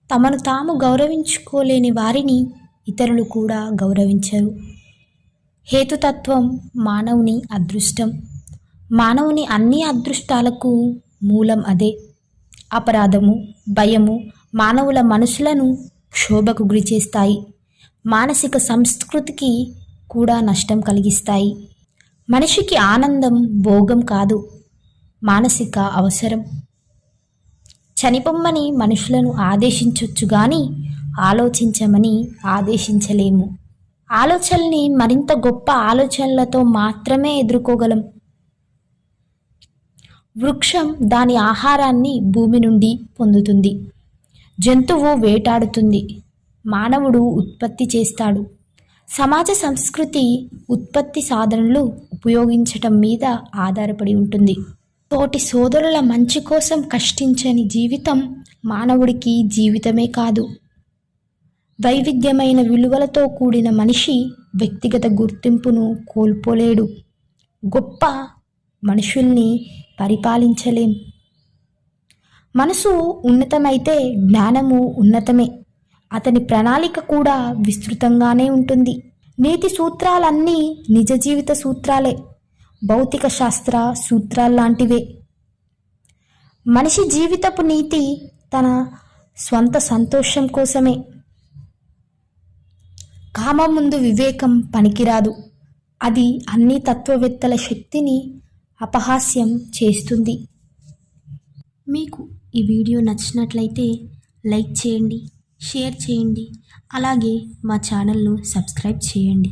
తమను తాము గౌరవించుకోలేని వారిని ఇతరులు కూడా గౌరవించరు. హేతుతత్వం మానవుని అదృష్టం. మానవుని అన్ని అదృష్టాలకు మూలం అదే. అపరాధము, భయము మానవుల మనసులను క్షోభకు గురిచేస్తాయి. మానసిక సంస్కృతికి కూడా నష్టం కలిగిస్తాయి. మనిషికి ఆనందం భోగం కాదు, మానసిక అవసరం. చనిపోమ్మని మనుషులను ఆదేశించొచ్చు గాని ఆలోచించమని ఆదేశించలేము. ఆలోచనల్ని మరింత గొప్ప ఆలోచనలతో మాత్రమే ఎదుర్కోగలం. వృక్షం దాని ఆహారాన్ని భూమి నుండి పొందుతుంది. జంతువు వేటాడుతుంది. మానవుడు ఉత్పత్తి చేస్తాడు. సమాజ సంస్కృతి ఉత్పత్తి సాధనలు ఉపయోగించటం మీద ఆధారపడి ఉంటుంది. తోటి సోదరుల మంచి కోసం కష్టించని జీవితం మానవుడికి జీవితమే కాదు. వైవిధ్యమైన విలువలతో కూడిన మనిషి వ్యక్తిగత గుర్తింపును కోల్పోలేడు. గొప్ప మనుషుల్ని పరిపాలించలేం. మనసు ఉన్నతమైతే జ్ఞానము ఉన్నతమే. అతని ప్రణాళిక కూడా విస్తృతంగానే ఉంటుంది. నీతి సూత్రాలన్నీ నిజ జీవిత సూత్రాలే, భౌతిక శాస్త్ర సూత్రాల్లాంటివే. మనిషి జీవితపు నీతి తన స్వంత సంతోషం కోసమే. కామం ముందు వివేకం పనికిరాదు. అది అన్ని తత్వవేత్తల శక్తిని అపహాస్యం చేస్తుంది. మీకు ఈ వీడియో నచ్చినట్లయితే లైక్ చేయండి, షేర్ చేయండి, అలాగే మా ఛానల్ను సబ్స్క్రైబ్ చేయండి.